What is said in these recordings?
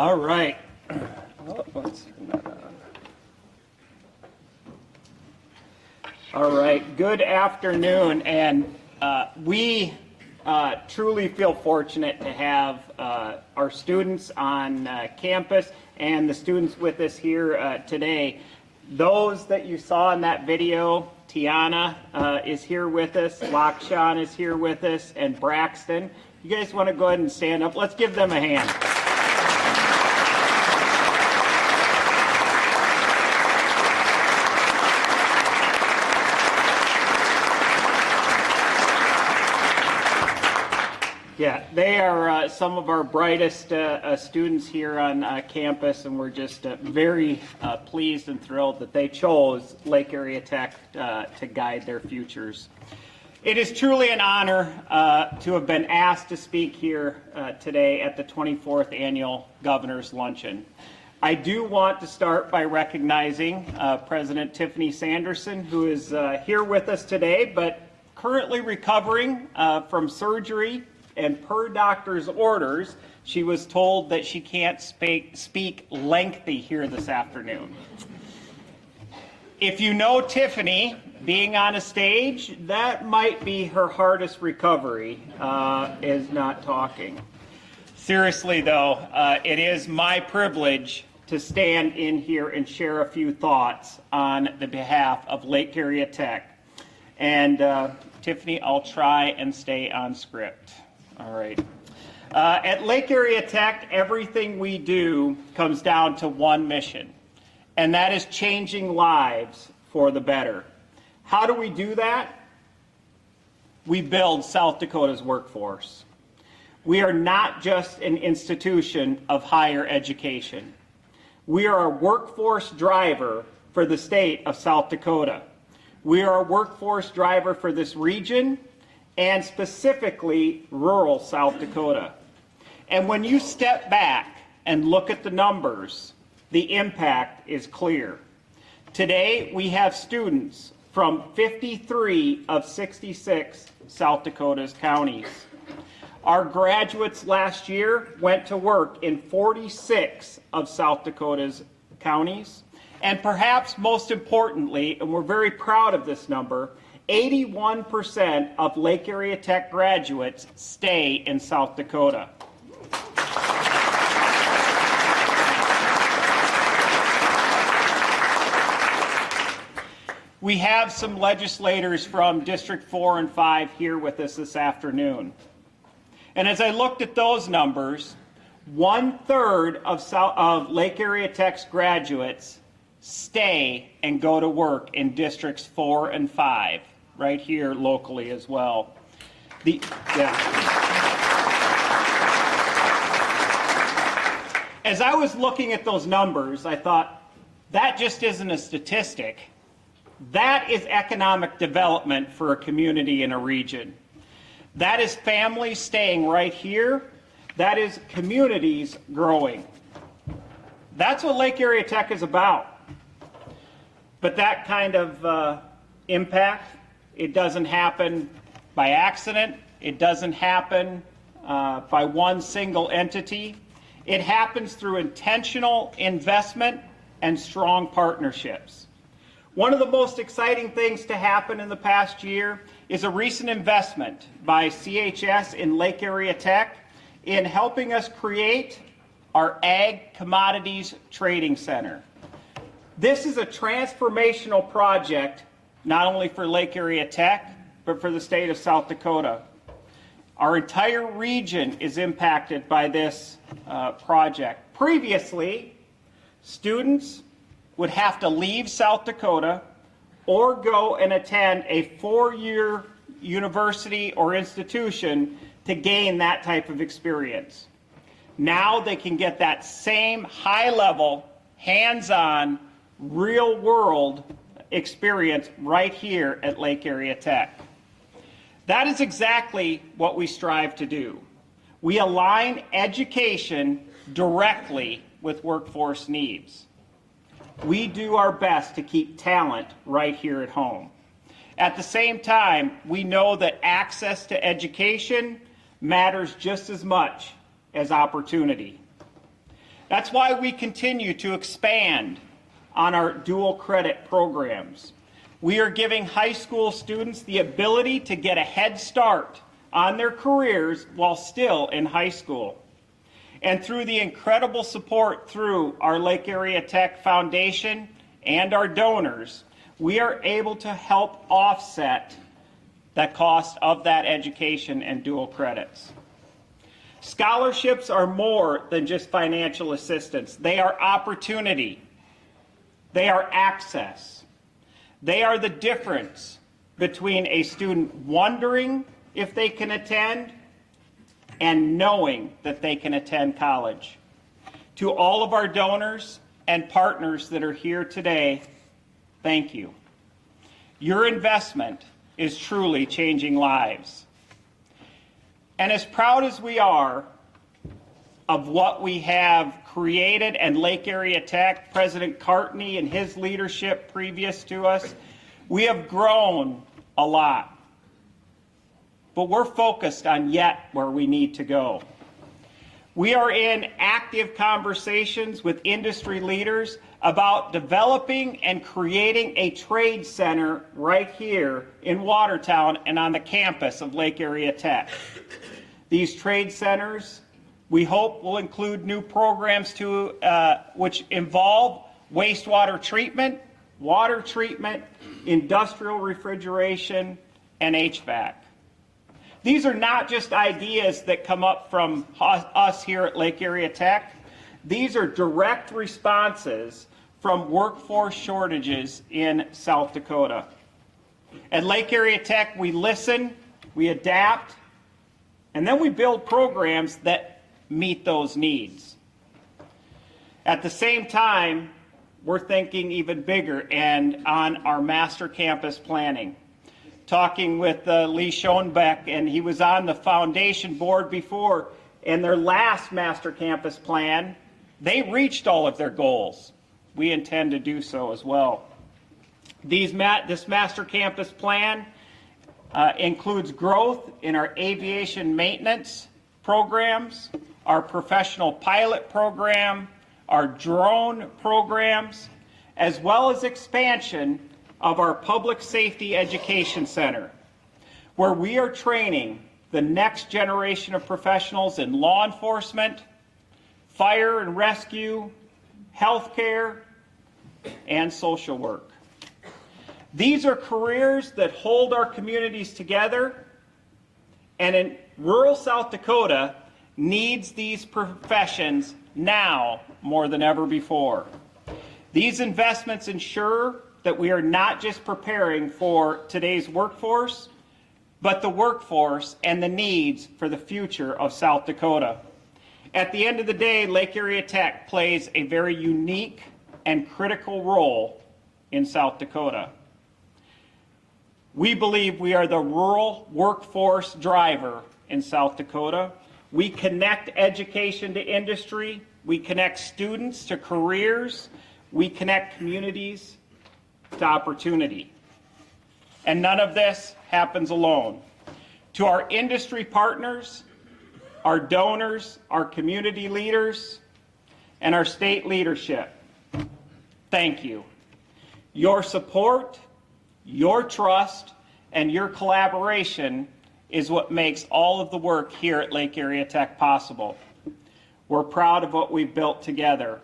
All right. Oh, let's turn that on. All right. Good afternoon, and we truly feel fortunate to have our students on campus and the students with us here today. Those that you saw in that video, Tiana is here with us, Lakshan is here with us, and Braxton. You guys want to go ahead and stand up? Let's give them a hand. Yeah, they are some of our brightest students here on campus, and we're just very pleased and thrilled that they chose Lake Area Tech to guide their futures. It is truly an honor to have been asked to speak here today at the 24th Annual Governor's Luncheon. I do want to start by recognizing President Tiffany Sanderson, who is here with us today, but currently recovering from surgery. And per doctor's orders, she was told that she can't speak lengthy here this afternoon. If you know Tiffany, being on a stage, that might be her hardest recovery, is not talking. Seriously though, it is my privilege to stand in here and share a few thoughts on the behalf of Lake Area Tech. And Tiffany, I'll try and stay on script. All right. At Lake Area Tech, everything we do comes down to one mission, and that is changing lives for the better. How do we do that? We build South Dakota's workforce. We are not just an institution of higher education. We are a workforce driver for the state of South Dakota. We are a workforce driver for this region, and specifically rural South Dakota. And when you step back and look at the numbers, the impact is clear. Today, we have students from 53 of 66 South Dakota's counties. Our graduates last year went to work in 46 of South Dakota's counties. And perhaps most importantly, and we're very proud of this number, 81% of Lake Area Tech graduates stay in South Dakota. We have some legislators from District 4 and 5 here with us this afternoon. And as I looked at those numbers, 1/3 of Lake Area Tech's graduates stay and go to work in Districts 4 and 5. Right here locally as well. As I was looking at those numbers, I thought, that just isn't a statistic. That is economic development for a community in a region. That is families staying right here. That is communities growing. That's what Lake Area Tech is about. But that kind of impact, it doesn't happen by accident. It doesn't happen by one single entity. It happens through intentional investment and strong partnerships. One of the most exciting things to happen in the past year is a recent investment by CHS in Lake Area Tech in helping us create our Ag Commodities Trading Center. This is a transformational project not only for Lake Area Tech, but for the state of South Dakota. Our entire region is impacted by this project. Previously, students would have to leave South Dakota or go and attend a 4-year university or institution to gain that type of experience. Now they can get that same high-level, hands-on, real-world experience right here at Lake Area Tech. That is exactly what we strive to do. We align education directly with workforce needs. We do our best to keep talent right here at home. At the same time, we know that access to education matters just as much as opportunity. That's why we continue to expand on our dual credit programs. We are giving high school students the ability to get a head start on their careers while still in high school. And through the incredible support through our Lake Area Tech Foundation and our donors, we are able to help offset the cost of that education and dual credits. Scholarships are more than just financial assistance. They are opportunity. They are access. They are the difference between a student wondering if they can attend and knowing that they can attend college. To all of our donors and partners that are here today, thank you. Your investment is truly changing lives. And as proud as we are of what we have created and Lake Area Tech, President Cartney and his leadership previous to us, we have grown a lot. But we're focused on yet where we need to go. We are in active conversations with industry leaders about developing and creating a trade center right here in Watertown and on the campus of Lake Area Tech. These trade centers, we hope, will include new programs which involve wastewater treatment, water treatment, industrial refrigeration, and HVAC. These are not just ideas that come up from us here at Lake Area Tech. These are direct responses from workforce shortages in South Dakota. At Lake Area Tech, we listen, we adapt, and then we build programs that meet those needs. At the same time, we're thinking even bigger and on our master campus planning. Talking with Lee Schoenbeck, and he was on the foundation board before, and their last master campus plan, they reached all of their goals. We intend to do so as well. This master campus plan includes growth in our aviation maintenance programs, our professional pilot program, our drone programs, as well as expansion of our Public Safety Education Center, where we are training the next generation of professionals in law enforcement, fire and rescue, healthcare, and social work. These are careers that hold our communities together, and in rural South Dakota needs these professions now more than ever before. These investments ensure that we are not just preparing for today's workforce, but the workforce and the needs for the future of South Dakota. At the end of the day, Lake Area Tech plays a very unique and critical role in South Dakota. We believe we are the rural workforce driver in South Dakota. We connect education to industry. We connect students to careers. We connect communities to opportunity. And none of this happens alone. To our industry partners, our donors, our community leaders, and our state leadership, thank you. Your support, your trust, and your collaboration is what makes all of the work here at Lake Area Tech possible. We're proud of what we've built together,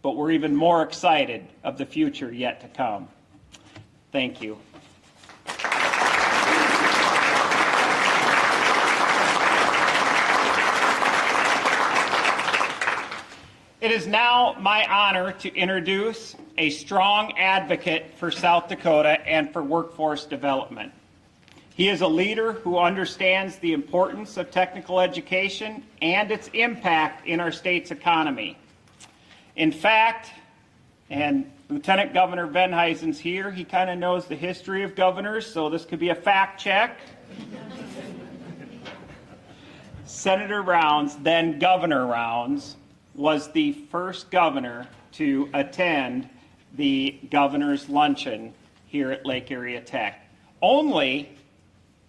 but we're even more excited of the future yet to come. Thank you. It is now my honor to introduce a strong advocate for South Dakota and for workforce development. He is a leader who understands the importance of technical education and its impact in our state's economy. In fact, and Lieutenant Governor Venhuysen's here, he kind of knows the history of governors, so this could be a fact check. Senator Rounds, then Governor Rounds, was the first governor to attend the governor's luncheon here at Lake Area Tech. Only,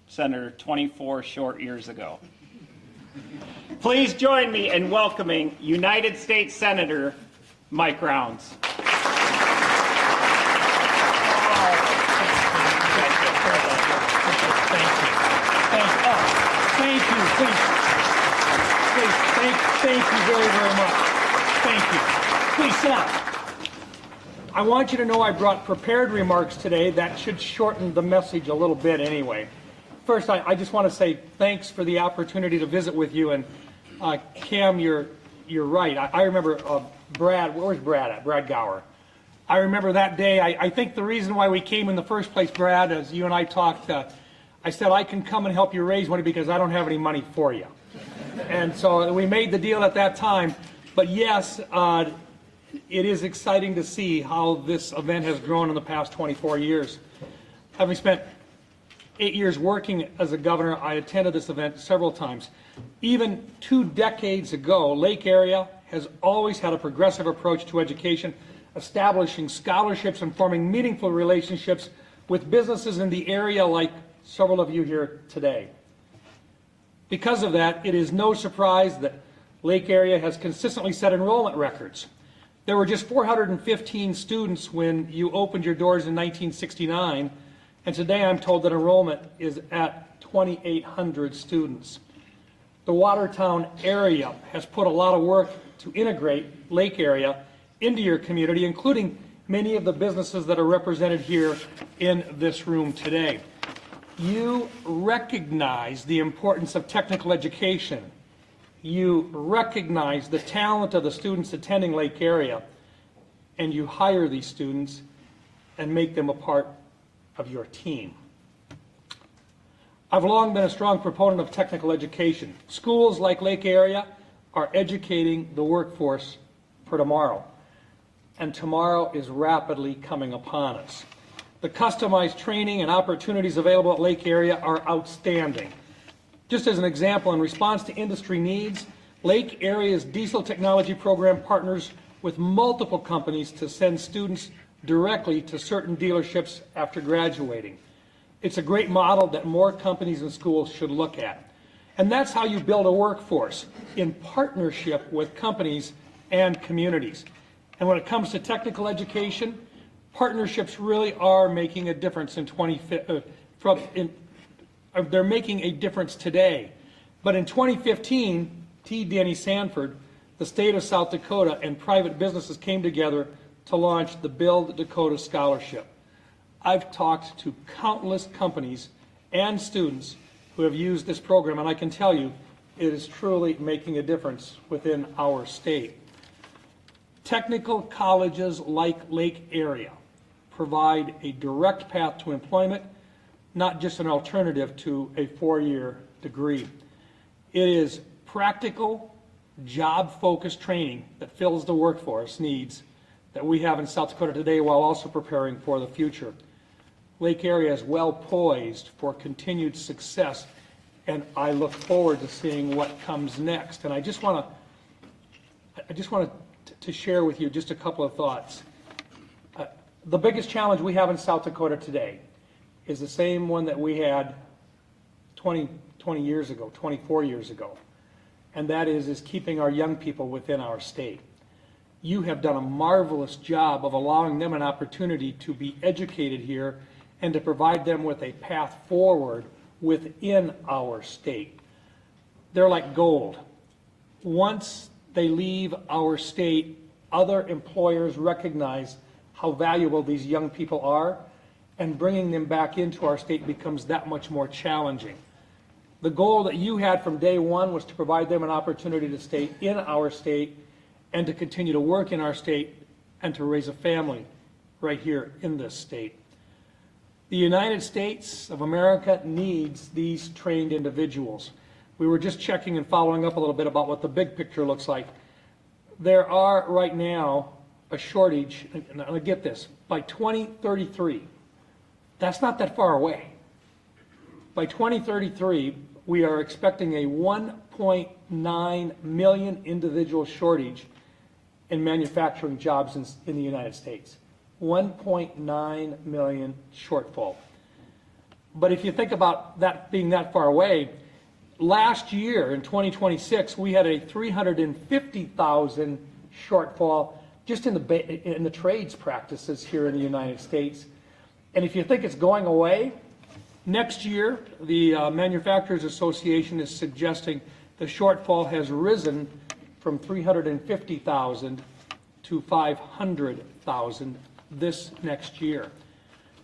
Senator, 24 short years ago. Please join me in welcoming United States Senator Mike Rounds. Thank you. Please, thank you very, very much. Thank you. Please sit down. I want you to know I brought prepared remarks today that should shorten the message a little bit anyway. First, I just want to say thanks for the opportunity to visit with you. And Cam, you're right. I remember Brad. Where's Brad at? Brad Gower. I remember that day. I think the reason why we came in the first place, Brad, as you and I talked, I said I can come and help you raise money because I don't have any money for you. And so we made the deal at that time. But yes, it is exciting to see how this event has grown in the past 24 years. Having spent 8 years working as a governor, I attended this event several times. Even 2 decades ago, Lake Area has always had a progressive approach to education, establishing scholarships and forming meaningful relationships with businesses in the area like several of you here today. Because of that, it is no surprise that Lake Area has consistently set enrollment records. There were just 415 students when you opened your doors in 1969, and today I'm told that enrollment is at 2,800 students. The Watertown area has put a lot of work to integrate Lake Area into your community, including many of the businesses that are represented here in this room today. You recognize the importance of technical education. You recognize the talent of the students attending Lake Area, and you hire these students and make them a part of your team. I've long been a strong proponent of technical education. Schools like Lake Area are educating the workforce for tomorrow, and tomorrow is rapidly coming upon us. The customized training and opportunities available at Lake Area are outstanding. Just as an example, in response to industry needs, Lake Area's diesel technology program partners with multiple companies to send students directly to certain dealerships after graduating. It's a great model that more companies and schools should look at. And that's how you build a workforce, in partnership with companies and communities. And when it comes to technical education, partnerships really are making a difference they're making a difference today. But in 2015, Danny Sanford, the state of South Dakota, and private businesses came together to launch the Build Dakota Scholarship. I've talked to countless companies and students who have used this program, and I can tell you it is truly making a difference within our state. Technical colleges like Lake Area provide a direct path to employment, not just an alternative to a 4-year degree. It is practical, job-focused training that fills the workforce needs that we have in South Dakota today while also preparing for the future. Lake Area is well poised for continued success, and I look forward to seeing what comes next. And I just want to share with you just a couple of thoughts. The biggest challenge we have in South Dakota today is the same one that we had 20 years ago, 24 years ago, and that is keeping our young people within our state. You have done a marvelous job of allowing them an opportunity to be educated here and to provide them with a path forward within our state. They're like gold. Once they leave our state, other employers recognize how valuable these young people are, and bringing them back into our state becomes that much more challenging. The goal that you had from day one was to provide them an opportunity to stay in our state and to continue to work in our state and to raise a family right here in this state. The United States of America needs these trained individuals. We were just checking and following up a little bit about what the big picture looks like. There are right now a shortage, and I get this, by 2033, that's not that far away. By 2033, we are expecting a 1.9 million individual shortage in manufacturing jobs in the United States. 1.9 million shortfall. But if you think about that being that far away, last year in 2026, we had a 350,000 shortfall just in the trades practices here in the United States. And if you think it's going away, next year, the Manufacturers Association is suggesting the shortfall has risen from 350,000 to 500,000 this next year.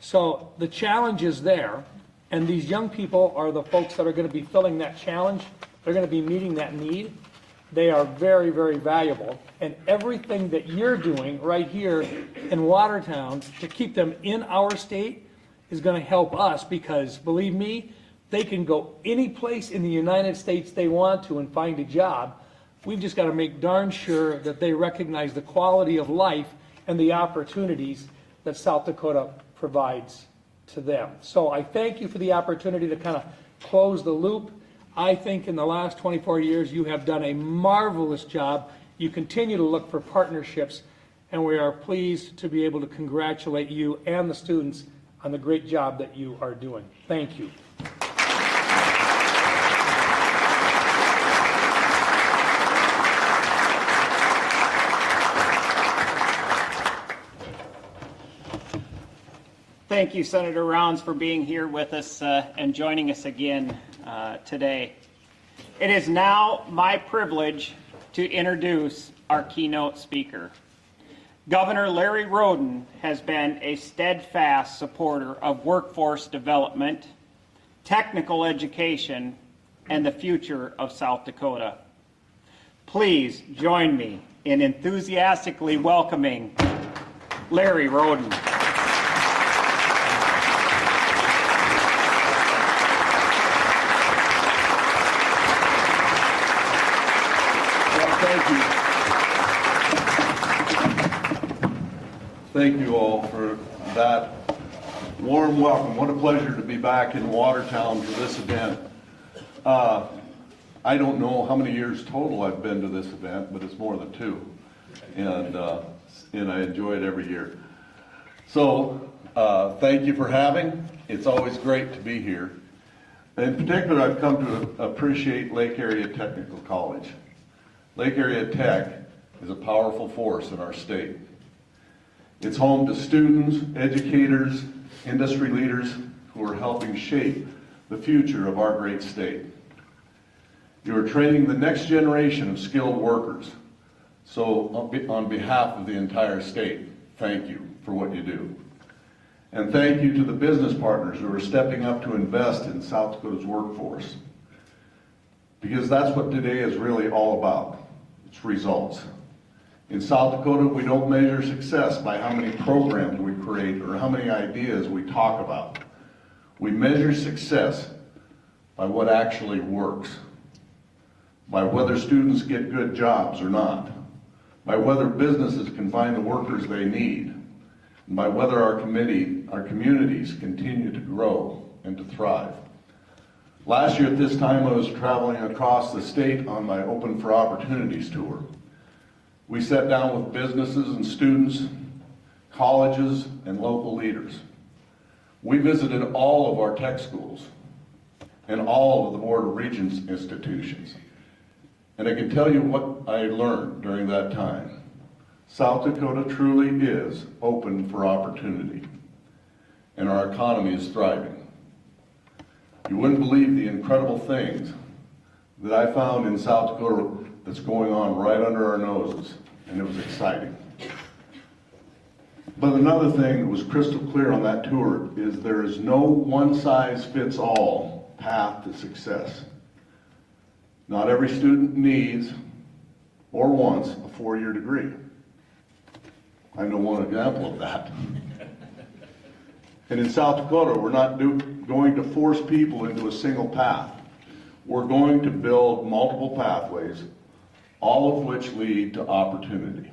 So the challenge is there, and these young people are the folks that are going to be filling that challenge. They're going to be meeting that need. They are very, very valuable, and everything that you're doing right here in Watertown to keep them in our state is going to help us, because believe me, they can go any place in the United States they want to and find a job. We've just got to make darn sure that they recognize the quality of life and the opportunities that South Dakota provides to them. So I thank you for the opportunity to kind of close the loop. I think in the last 24 years you have done a marvelous job. You continue to look for partnerships, and we are pleased to be able to congratulate you and the students on the great job that you are doing. Thank you. Thank you, Senator Rounds, for being here with us and joining us again today. It is now my privilege to introduce our keynote speaker. Governor Larry Rhoden has been a steadfast supporter of workforce development, technical education, and the future of South Dakota. Please join me in enthusiastically welcoming Larry Rhoden. Thank you all for that warm welcome. What a pleasure to be back in Watertown for this event. I don't know how many years total I've been to this event, but it's more than 2. And I enjoy it every year. So thank you for having. It's always great to be here. In particular, I've come to appreciate Lake Area Technical College. Lake Area Tech is a powerful force in our state. It's home to students, educators, industry leaders who are helping shape the future of our great state. You are training the next generation of skilled workers. So on behalf of the entire state, thank you for what you do. And thank you to the business partners who are stepping up to invest in South Dakota's workforce. Because that's what today is really all about. It's results. In South Dakota, we don't measure success by how many programs we create or how many ideas we talk about. We measure success by what actually works, by whether students get good jobs or not, by whether businesses can find the workers they need, and by whether our communities continue to grow and to thrive. Last year at this time, I was traveling across the state on my Open for Opportunities tour. We sat down with businesses and students, colleges, and local leaders. We visited all of our tech schools and all of the Board of Regents institutions. And I can tell you what I learned during that time. South Dakota truly is open for opportunity, and our economy is thriving. You wouldn't believe the incredible things that I found in South Dakota that's going on right under our noses, and it was exciting. But another thing that was crystal clear on that tour is there is no one-size-fits-all path to success. Not every student needs or wants a 4-year degree. I know one example of that. And in South Dakota, we're not going to force people into a single path. We're going to build multiple pathways, all of which lead to opportunity.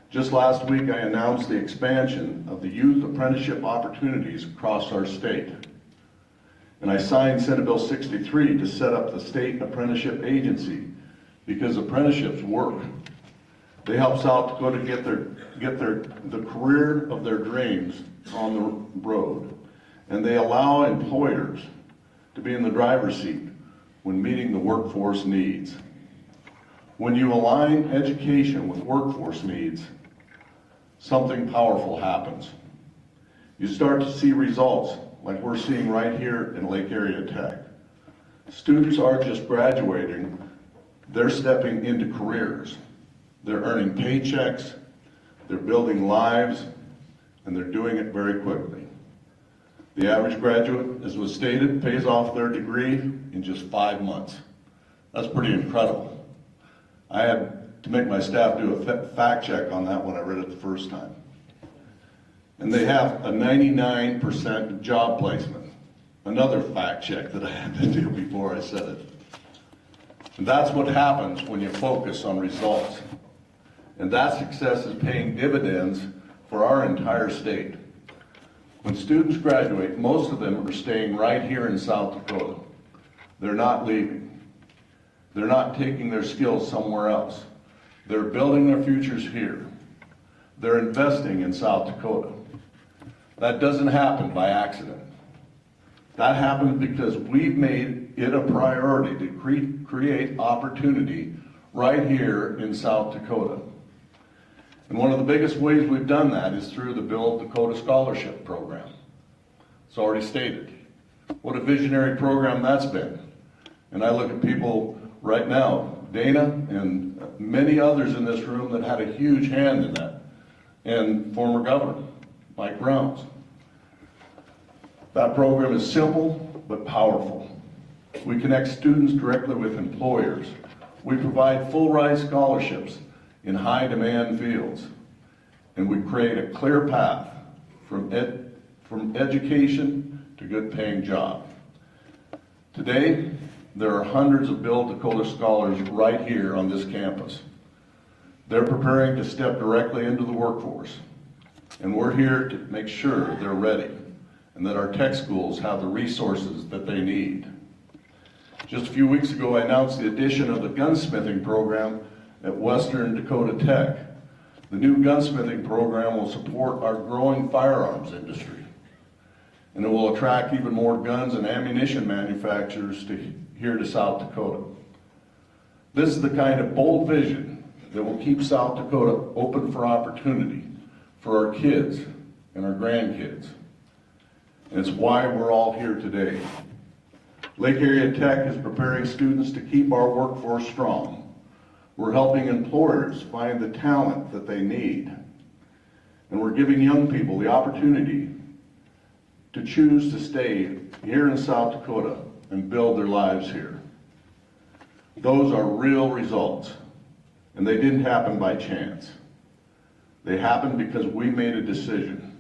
Just last week, I announced the expansion of the youth apprenticeship opportunities across our state. And I signed Senate Bill 63 to set up the state apprenticeship agency because apprenticeships work. They help South Dakota get the career of their dreams on the road. And they allow employers to be in the driver's seat when meeting the workforce needs. When you align education with workforce needs, something powerful happens. You start to see results like we're seeing right here in Lake Area Tech. Students aren't just graduating, they're stepping into careers. They're earning paychecks, they're building lives, and they're doing it very quickly. The average graduate, as was stated, pays off their degree in just 5 months. That's pretty incredible. I had to make my staff do a fact check on that when I read it the first time. And they have a 99% job placement. Another fact check that I had to do before I said it. And that's what happens when you focus on results. And that success is paying dividends for our entire state. When students graduate, most of them are staying right here in South Dakota. They're not leaving. They're not taking their skills somewhere else. They're building their futures here. They're investing in South Dakota. That doesn't happen by accident. That happens because we've made it a priority to create opportunity right here in South Dakota. And one of the biggest ways we've done that is through the Build Dakota Scholarship Program. It's already stated. What a visionary program that's been. And I look at people right now, Dana and many others in this room that had a huge hand in that, and former Governor Mike Brown. That program is simple but powerful. We connect students directly with employers. We provide full-ride scholarships in high-demand fields. And we create a clear path from education to good-paying job. Today, there are hundreds of Build Dakota scholars right here on this campus. They're preparing to step directly into the workforce. And we're here to make sure they're ready and that our tech schools have the resources that they need. Just a few weeks ago, I announced the addition of the gunsmithing program at Western Dakota Tech. The new gunsmithing program will support our growing firearms industry, and it will attract even more guns and ammunition manufacturers here to South Dakota. This is the kind of bold vision that will keep South Dakota open for opportunity for our kids and our grandkids. And it's why we're all here today. Lake Area Tech is preparing students to keep our workforce strong. We're helping employers find the talent that they need. And we're giving young people the opportunity to choose to stay here in South Dakota and build their lives here. Those are real results, and they didn't happen by chance. They happened because we made a decision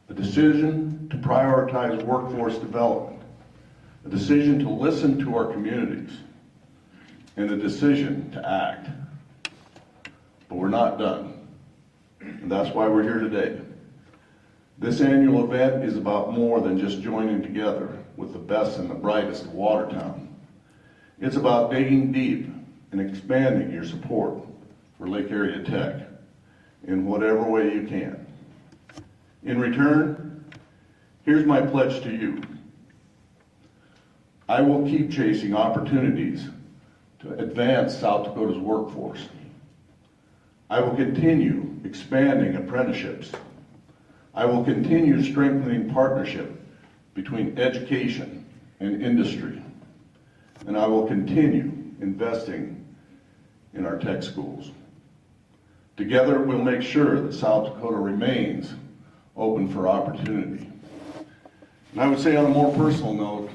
to prioritize workforce development, a decision to listen to our communities, and a decision to act. But we're not done, and that's why we're here today. This annual event is about more than just joining together with the best and the brightest of Watertown. It's about digging deep and expanding your support for Lake Area Tech in whatever way you can. In return, here's my pledge to you. I will keep chasing opportunities to advance South Dakota's workforce. I will continue expanding apprenticeships. I will continue strengthening partnership between education and industry. And I will continue investing in our tech schools. Together, we'll make sure that South Dakota remains open for opportunity. And I would say on a more personal note,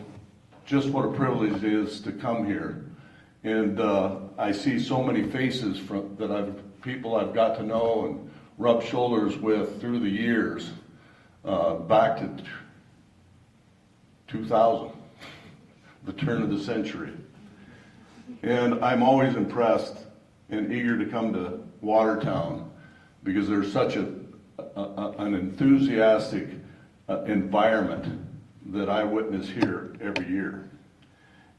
just what a privilege it is to come here. And I see so many faces people I've got to know and rub shoulders with through the years, back to 2000, the turn of the century. And I'm always impressed and eager to come to Watertown because there's such an enthusiastic environment that I witness here every year.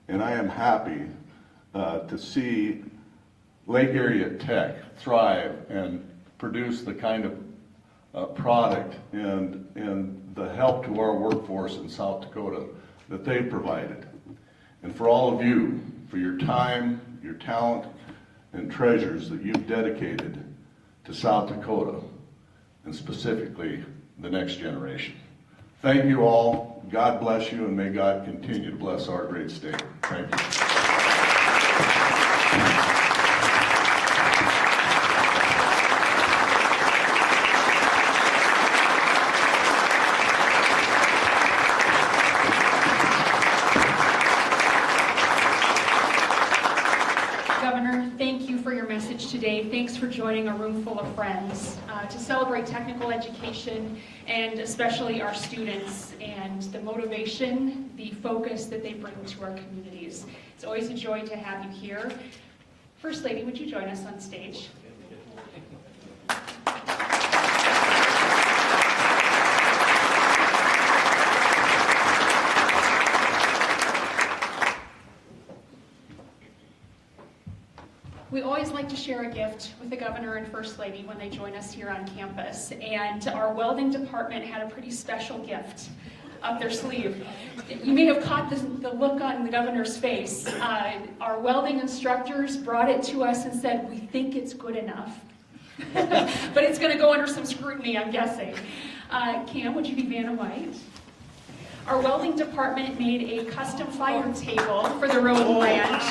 And I am happy to see Lake Area Tech thrive and produce the kind of product and the help to our workforce in South Dakota that they've provided. and for all of you, for your time, your talent, and treasures that you've dedicated to South Dakota, and specifically the next generation. Thank you all. God bless you, and may God continue to bless our great state. Thank you. Governor, thank you for your message today. Thanks for joining a room full of friends to celebrate technical education and especially our students and the motivation, the focus that they bring to our communities. It's always a joy to have you here. First Lady, would you join us on stage? We always like to share a gift with the Governor and First Lady when they join us here on campus, and our welding department had a pretty special gift up their sleeve. You may have caught the look on the Governor's face. Our welding instructors brought it to us and said, "We think it's good enough." But it's going to go under some scrutiny, I'm guessing. Cam, would you be Vanna White? Our welding department made a custom fire table for the Rhoden branch.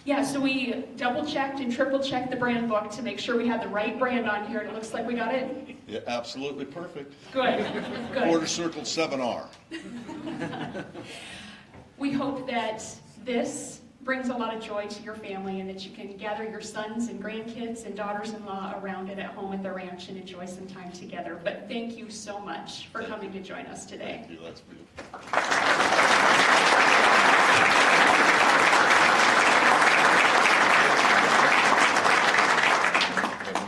Yeah, so we double-checked and triple-checked the brand book to make sure we had the right brand on here. It looks like we got it. Yeah, absolutely perfect. Good, good. Quarter circle 7R. We hope that this brings a lot of joy to your family and that you can gather your sons and grandkids and daughters-in-law around it at home at the ranch and enjoy some time together. But thank you so much for coming to join us today. Thank you, that's beautiful.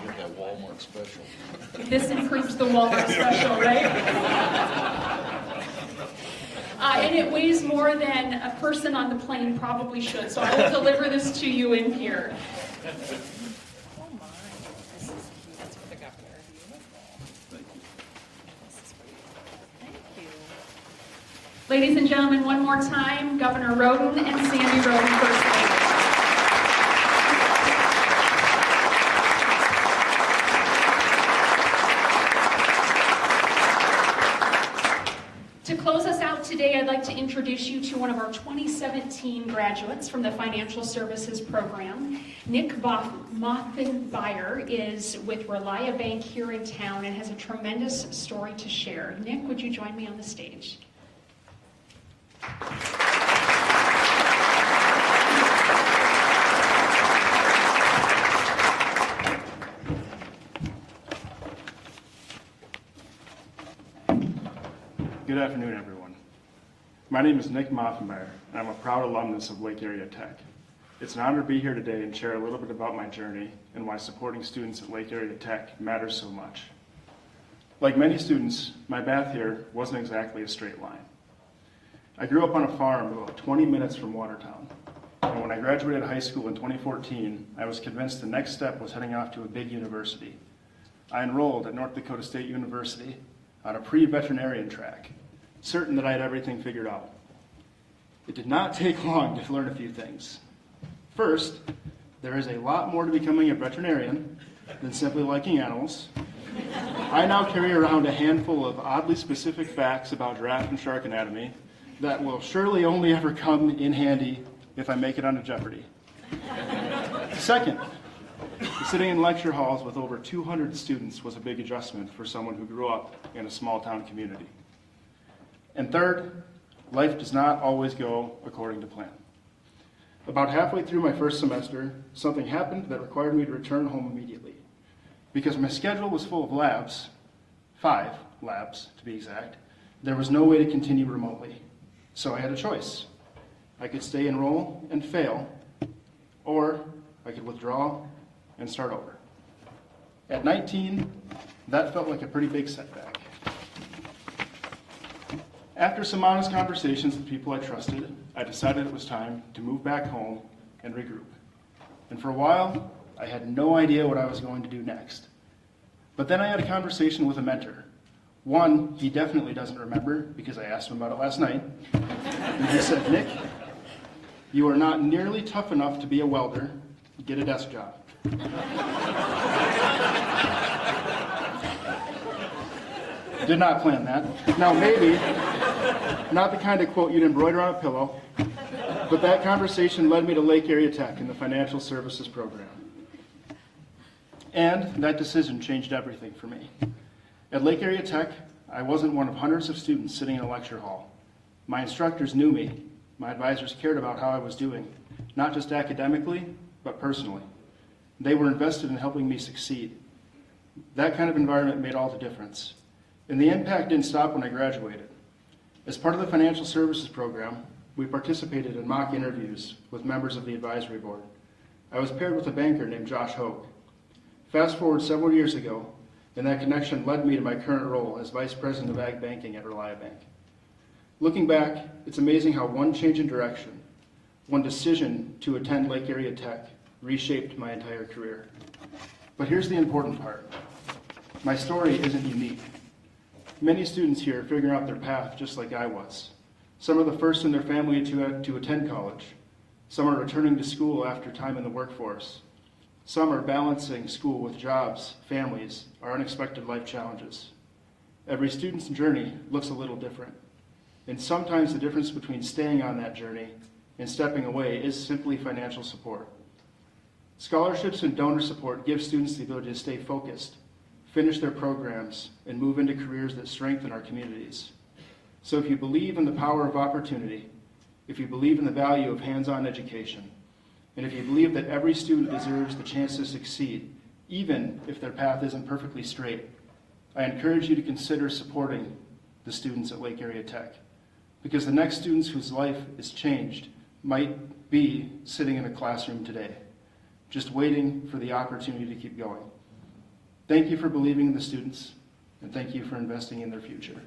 Get that Walmart special. This improves the Walmart special, right? And it weighs more than a person on the plane probably should, so I will deliver this to you in here. Oh my, this is cute. That's for the governor. Beautiful. Thank you. This is for you. Thank you. Ladies and gentlemen, one more time, Governor Rhoden and Sandy Rhoden, First Lady. To close us out today, I'd like to introduce you to one of our 2017 graduates from the Financial Services Program. Nick Mothenbeyer is with Relia Bank here in town and has a tremendous story to share. Nick, would you join me on the stage? Good afternoon, everyone. My name is Nick Mothenbeyer, and I'm a proud alumnus of Lake Area Tech. It's an honor to be here today and share a little bit about my journey and why supporting students at Lake Area Tech matters so much. Like many students, my path here wasn't exactly a straight line. I grew up on a farm about 20 minutes from Watertown, and when I graduated high school in 2014, I was convinced the next step was heading off to a big university. I enrolled at North Dakota State University on a pre-veterinarian track, certain that I had everything figured out. It did not take long to learn a few things. First, there is a lot more to becoming a veterinarian than simply liking animals. I now carry around a handful of oddly specific facts about giraffe and shark anatomy that will surely only ever come in handy if I make it onto Jeopardy. Second, sitting in lecture halls with over 200 students was a big adjustment for someone who grew up in a small town community. And third, life does not always go according to plan. About halfway through my first semester, something happened that required me to return home immediately. Because my schedule was full of labs, 5 labs to be exact, there was no way to continue remotely. So I had a choice. I could stay, enroll, and fail, or I could withdraw and start over. At 19, that felt like a pretty big setback. After some honest conversations with people I trusted, I decided it was time to move back home and regroup. And for a while, I had no idea what I was going to do next. But then I had a conversation with a mentor. One, he definitely doesn't remember because I asked him about it last night. And he said, Nick, you are not nearly tough enough to be a welder. Get a desk job. Did not plan that. Now maybe, not the kind of quote you'd embroider on a pillow, but that conversation led me to Lake Area Tech in the financial services program. And that decision changed everything for me. At Lake Area Tech, I wasn't one of hundreds of students sitting in a lecture hall. My instructors knew me. My advisors cared about how I was doing, not just academically, but personally. They were invested in helping me succeed. That kind of environment made all the difference. And the impact didn't stop when I graduated. As part of the financial services program, we participated in mock interviews with members of the advisory board. I was paired with a banker named Josh Hoke. Fast forward several years ago, and that connection led me to my current role as Vice President of Ag Banking at ReliaBank. Looking back, it's amazing how one change in direction, one decision to attend Lake Area Tech reshaped my entire career. But here's the important part. My story isn't unique. Many students here are figuring out their path just like I was. Some are the first in their family to attend college. Some are returning to school after time in the workforce. Some are balancing school with jobs, families, or unexpected life challenges. Every student's journey looks a little different. And sometimes the difference between staying on that journey and stepping away is simply financial support. Scholarships and donor support give students the ability to stay focused, finish their programs, and move into careers that strengthen our communities. So if you believe in the power of opportunity, if you believe in the value of hands-on education, and if you believe that every student deserves the chance to succeed, even if their path isn't perfectly straight, I encourage you to consider supporting the students at Lake Area Tech, because the next students whose life is changed might be sitting in a classroom today, just waiting for the opportunity to keep going. Thank you for believing in the students, and thank you for investing in their future.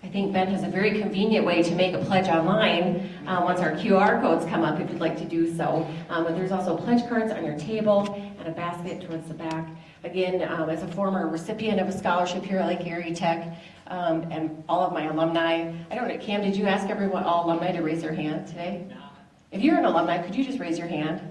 I think Ben has a very convenient way to make a pledge online once our QR codes come up if you'd like to do so. But there's also pledge cards on your table and a basket towards the back. Again, as a former recipient of a scholarship here at Lake Erie Tech, and all of my alumni, I don't know, Cam, did you ask everyone, all alumni, to raise their hand today? No. If you're an alumni, could you just raise your hand?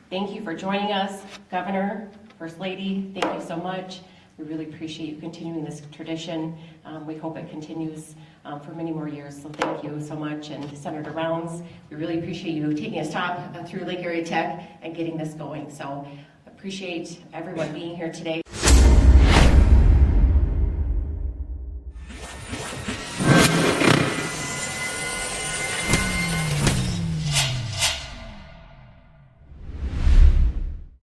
Thank you for joining us, Governor, First Lady, thank you so much. We really appreciate you continuing this tradition. We hope it continues for many more years, so thank you so much. And Senator Rounds, we really appreciate you taking us top through Lake Area Tech and getting this going. So appreciate everyone being here today.